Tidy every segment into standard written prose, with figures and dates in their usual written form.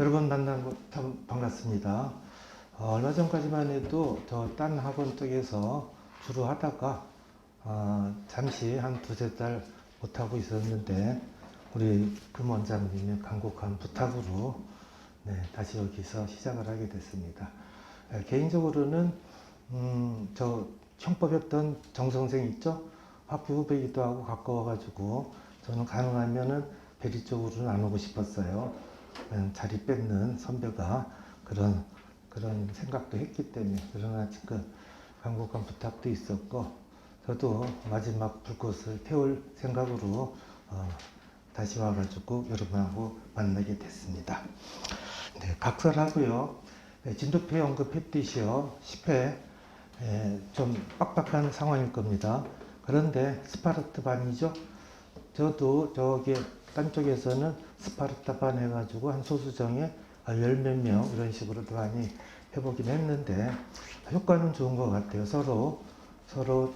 여러분 만난 거 참 반갑습니다. 얼마 전까지만 해도 저 딴 학원 쪽에서 주로 하다가 잠시 한 두세 달 못하고 있었는데 우리 금 원장님의 간곡한 부탁으로 다시 여기서 시작을 하게 됐습니다. 개인적으로는 저 형법했던 정선생 있죠? 학부 후배이기도 하고 가까워가지고 저는 가능하면은 베리 쪽으로는 안 오고 싶었어요. 자리 뺏는 선배가 그런 생각도 했기 때문에. 그러나 지금 간곡한 부탁도 있었고 저도 마지막 불꽃을 태울 생각으로 다시 와가지고 여러분하고 만나게 됐습니다. 각설하고요. 진도표에 언급했듯이요. 10회 좀 빡빡한 상황일 겁니다. 그런데 스파르타반이죠. 저도 저기 딴 쪽에서는 스파르타반 해가지고 한 소수정에 열 몇 명 이런 식으로도 많이 해보긴 했는데 효과는 좋은 것 같아요. 서로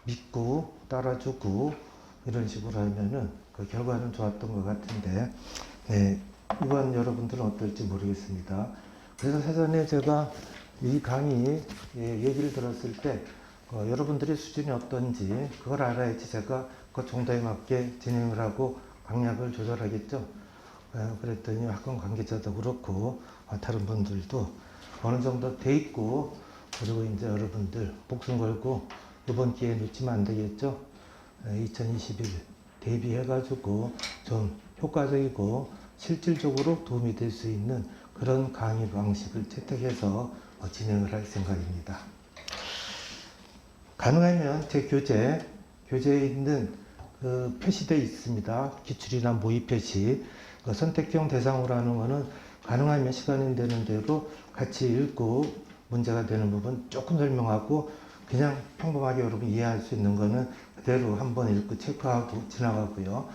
믿고 따라주고 이런 식으로 하면은 그 결과는 좋았던 것 같은데 이번 여러분들은 어떨지 모르겠습니다. 그래서 사전에 제가 이 강의 얘기를 들었을 때 여러분들의 수준이 어떤지 그걸 알아야지 제가 그 정도에 맞게 진행을 하고 강약을 조절하겠죠. 그랬더니 학원 관계자도 그렇고 다른 분들도 어느 정도 돼 있고, 그리고 이제 여러분들 목숨 걸고 이번 기회 놓치면 안 되겠죠. 2021 대비해가지고 좀 효과적이고 실질적으로 도움이 될 수 있는 그런 강의 방식을 채택해서 진행을 할 생각입니다. 가능하면 제 교재에 있는 표시되어 있습니다. 기출이나 모의 표시. 선택형 대상으로 하는 거는 가능하면 시간이 되는 대로 같이 읽고 문제가 되는 부분 조금 설명하고, 그냥 평범하게 여러분 이해할 수 있는 거는 그대로 한번 읽고 체크하고 지나가고요.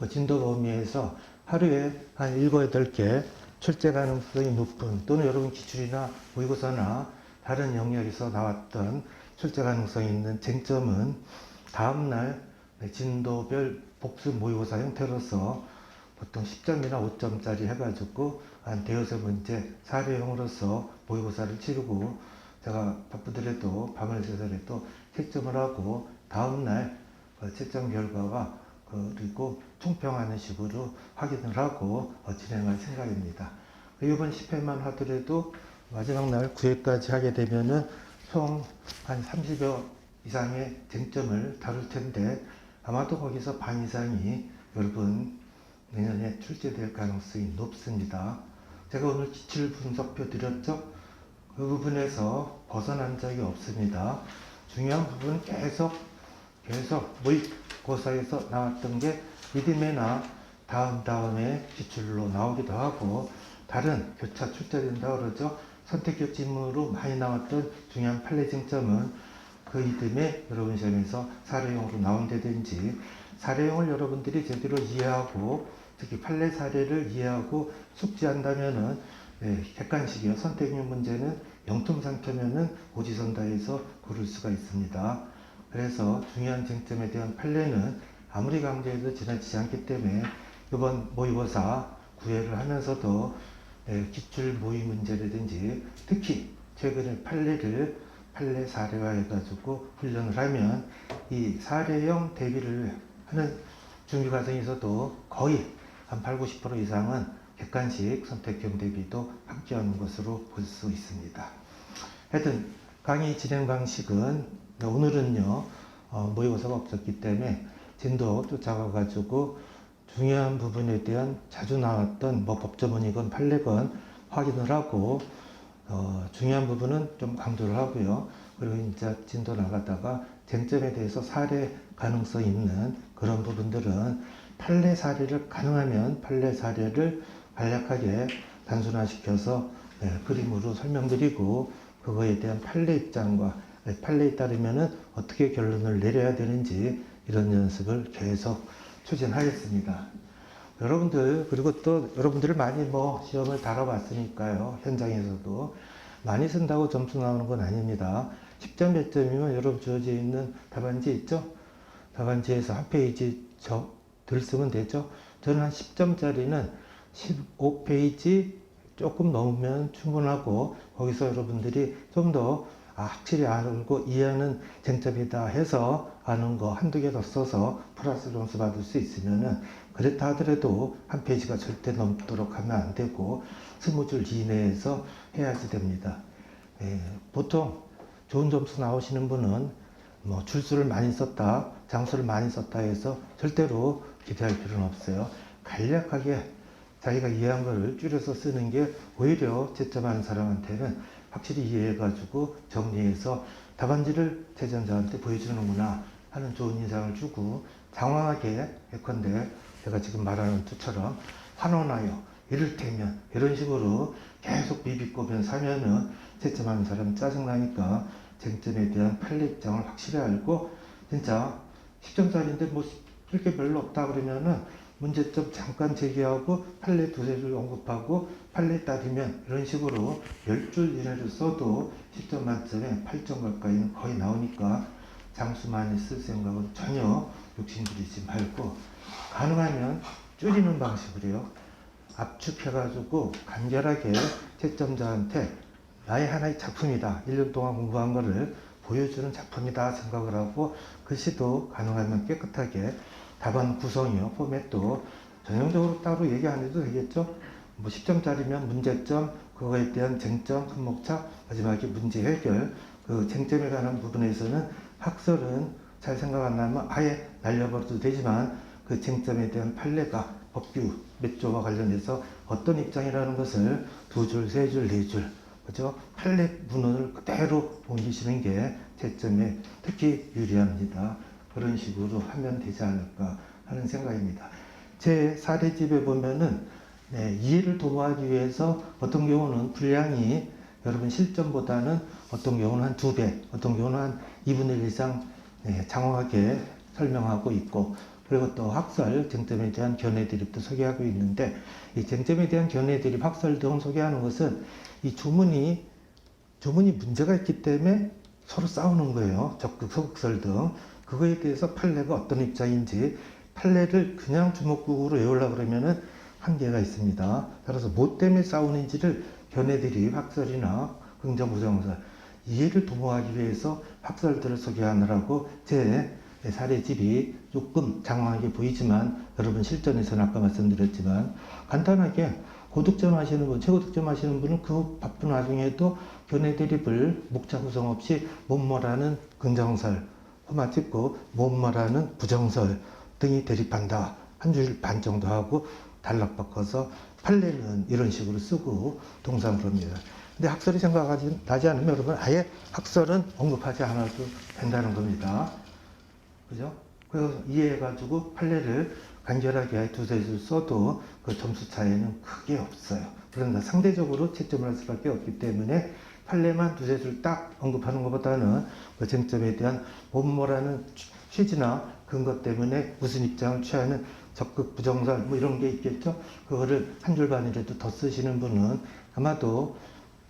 진도 범위에서 하루에 한 7, 8개 출제 가능성이 높은, 또는 여러분 기출이나 모의고사나 다른 영역에서 나왔던 출제 가능성이 있는 쟁점은 다음날 진도별 복수 모의고사 형태로서 보통 10점이나 5점짜리 해가지고 한 대여섯 문제 사례형으로서 모의고사를 치르고, 제가 바쁘더라도 밤을 새더라도 채점을 하고 다음날 채점 결과와 그리고 총평하는 식으로 확인을 하고 진행할 생각입니다. 이번 10회만 하더라도 마지막 날 9회까지 하게 되면은 총 한 30여 이상의 쟁점을 다룰 텐데, 아마도 거기서 반 이상이 여러분 내년에 출제될 가능성이 높습니다. 제가 오늘 기출 분석표 드렸죠? 그 부분에서 벗어난 적이 없습니다. 중요한 부분 계속 모의고사에서 나왔던 게 믿음에나 다음에 기출로 나오기도 하고, 다른 교차 출제된다 그러죠. 선택교침으로 많이 나왔던 중요한 판례 쟁점은 그 이듬해 여러분 시험에서 사례형으로 나온다든지, 사례형을 여러분들이 제대로 이해하고 특히 판례 사례를 이해하고 숙지한다면은 객관식이요. 선택형 문제는 영통상표면은 오지선다에서 고를 수가 있습니다. 그래서 중요한 쟁점에 대한 판례는 아무리 강조해도 지나치지 않기 때문에 이번 모의고사 9회를 하면서도 기출 모의 문제라든지 특히 최근에 판례 사례화 해가지고 훈련을 하면 이 사례형 대비를 하는 준비 과정에서도 거의 한 8, 90% 이상은 객관식 선택형 대비도 함께하는 것으로 볼 수 있습니다. 하여튼 강의 진행 방식은 오늘은요 모의고사가 없었기 때문에 진도 쫓아가가지고 중요한 부분에 대한 자주 나왔던 법조문이건 판례건 확인을 하고 중요한 부분은 좀 강조를 하고요. 그리고 이제 진도 나가다가 쟁점에 대해서 사례 가능성 있는 그런 부분들은 판례 사례를 가능하면 판례 사례를 간략하게 단순화시켜서 그림으로 설명드리고, 그거에 대한 판례 입장과 판례에 따르면은 어떻게 결론을 내려야 되는지 이런 연습을 계속 추진하겠습니다. 여러분들, 그리고 또 여러분들을 많이 시험을 다뤄봤으니까요. 현장에서도 많이 쓴다고 점수 나오는 건 아닙니다. 10점 몇 점이면 여러분 주어져 있는 답안지 있죠? 답안지에서 한 페이지 덜 쓰면 되죠? 저는 한 10점짜리는 15페이지 조금 넘으면 충분하고 거기서 여러분들이 좀 더 확실히 알고 이해하는 쟁점이다 해서 아는 거 한두 개 더 써서 플러스 점수 받을 수 있으면은 그렇다 하더라도 한 페이지가 절대 넘도록 하면 안 되고 20줄 이내에서 해야지 됩니다. 보통 좋은 점수 나오시는 분은 뭐 줄수를 많이 썼다, 장수를 많이 썼다 해서 절대로 기대할 필요는 없어요. 간략하게 자기가 이해한 거를 줄여서 쓰는 게 오히려 채점하는 사람한테는 확실히 이해해가지고 정리해서 답안지를 채점자한테 보여주는구나 하는 좋은 인상을 주고, 장황하게 예컨대 제가 지금 말하는 투처럼 환원하여 이를테면 이런 식으로 계속 비비꼬면서 하면은 채점하는 사람은 짜증나니까 쟁점에 대한 판례 입장을 확실히 알고, 진짜 10점짜리인데 뭐 쓸 게 별로 없다 그러면은 문제점 잠깐 제기하고 판례 두세 줄 언급하고 판례 따지면 이런 식으로 10줄 이내를 써도 10점 만점에 8점 가까이는 거의 나오니까 장수 많이 쓸 생각은 전혀 욕심부리지 말고, 가능하면 줄이는 방식으로요. 압축해가지고 간결하게 채점자한테 나의 하나의 작품이다, 1년 동안 공부한 거를 보여주는 작품이다 생각을 하고, 글씨도 가능하면 깨끗하게, 답안 구성이요, 포맷도 전형적으로 따로 얘기 안 해도 되겠죠. 뭐 10점짜리면 문제점, 그거에 대한 쟁점, 손목차, 마지막에 문제 해결. 그 쟁점에 관한 부분에서는 학설은 잘 생각 안 나면 아예 날려버려도 되지만, 그 쟁점에 대한 판례가 법규 몇 조와 관련해서 어떤 입장이라는 것을 두 줄, 세 줄, 네 줄, 그죠? 판례 문헌을 그대로 옮기시는 게 채점에 특히 유리합니다. 그런 식으로 하면 되지 않을까 하는 생각입니다. 제 사례집에 보면은 이해를 도모하기 위해서 어떤 경우는 분량이 여러분 실점보다는 어떤 경우는 한 2배, 어떤 경우는 한 2분의 1 이상 장황하게 설명하고 있고, 그리고 또 학설, 쟁점에 대한 견해 대립도 소개하고 있는데, 이 쟁점에 대한 견해 대립, 학설 등 소개하는 것은 이 조문이 문제가 있기 때문에 서로 싸우는 거예요. 적극, 소극설 등. 그거에 대해서 판례가 어떤 입장인지, 판례를 그냥 주먹구구로 외우려고 그러면은 한계가 있습니다. 따라서 뭐 때문에 싸우는지를 견해 대립, 학설이나 긍정, 부정설, 이해를 도모하기 위해서 학설들을 소개하느라고 제 사례집이 조금 장황하게 보이지만, 여러분 실전에서는 아까 말씀드렸지만 간단하게 고득점 하시는 분, 최고득점 하시는 분은 그 바쁜 와중에도 견해 대립을 목차 구성 없이 뭐뭐라는 긍정설 코마 찍고 뭐뭐라는 부정설 등이 대립한다, 한 줄 반 정도 하고 단락 바꿔서 판례는 이런 식으로 쓰고 동사를 합니다. 근데 학설이 생각하지 나지 않으면 여러분 아예 학설은 언급하지 않아도 된다는 겁니다. 그죠? 그래서 이해해가지고 판례를 간결하게 두세 줄 써도 그 점수 차이는 크게 없어요. 그러나 상대적으로 채점을 할 수밖에 없기 때문에 판례만 두세 줄 딱 언급하는 것보다는 그 쟁점에 대한 뭐뭐라는 취지나 근거 때문에 무슨 입장을 취하는 적극 부정설 뭐 이런 게 있겠죠. 그거를 한 줄 반이라도 더 쓰시는 분은 아마도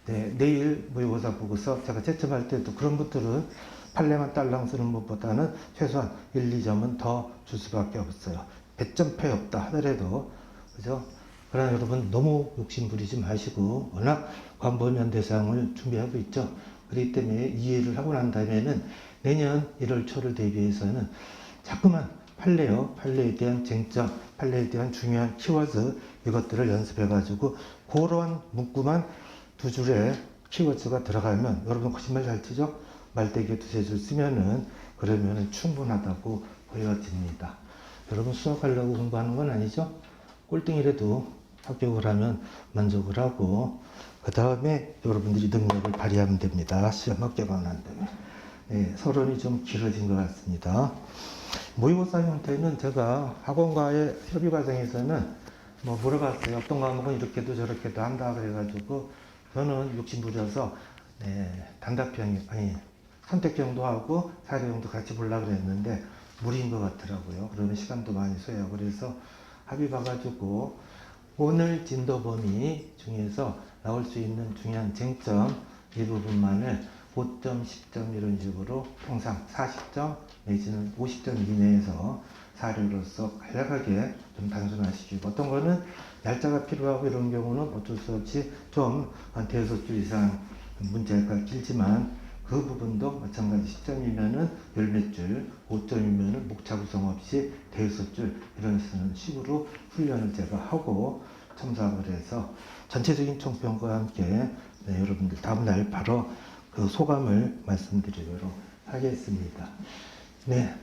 내일 모의고사 보고서 제가 채점할 때도 그런 분들은 판례만 딸랑 쓰는 것보다는 최소한 1, 2점은 더 줄 수밖에 없어요. 배점패 없다 하더라도, 그죠? 그러나 여러분 너무 욕심 부리지 마시고, 워낙 관보면 대상을 준비하고 있죠. 그렇기 때문에 이해를 하고 난 다음에는 내년 1월 초를 대비해서는 자꾸만 판례요, 판례에 대한 쟁점, 판례에 대한 중요한 키워드 이것들을 연습해가지고 그런 문구만 두 줄에 키워드가 들어가면, 여러분 거짓말 잘 치죠? 말대기에 두세 줄 쓰면은 그러면은 충분하다고 보여집니다. 여러분 수학하려고 공부하는 건 아니죠? 꼴등이라도 합격을 하면 만족을 하고 그 다음에 여러분들이 능력을 발휘하면 됩니다. 시험 합격을 한다면. 서론이 좀 길어진 것 같습니다. 모의고사 형태는 제가 학원과의 협의 과정에서는 뭐 물어봤어요. 어떤 과목은 이렇게도 저렇게도 한다 그래가지고 저는 욕심 부려서 단답형, 아니 선택형도 하고 사례형도 같이 보려고 그랬는데 무리인 것 같더라고요. 그러면 시간도 많이 소요하고, 그래서 합의 봐가지고 오늘 진도 범위 중에서 나올 수 있는 중요한 쟁점 이 부분만을 5점, 10점 이런 식으로 통상 40점 내지는 50점 이내에서 사료로서 간략하게 좀 단순화시키고, 어떤 거는 날짜가 필요하고 이런 경우는 어쩔 수 없이 좀 한 대여섯 줄 이상 문제가 길지만 그 부분도 마찬가지 10점이면은 열몇 줄, 5점이면은 목차 구성 없이 대여섯 줄 이런 식으로 훈련을 제가 하고 첨삭을 해서 전체적인 총평과 함께 네, 여러분들 다음날 바로 그 소감을 말씀드리도록 하겠습니다. 네.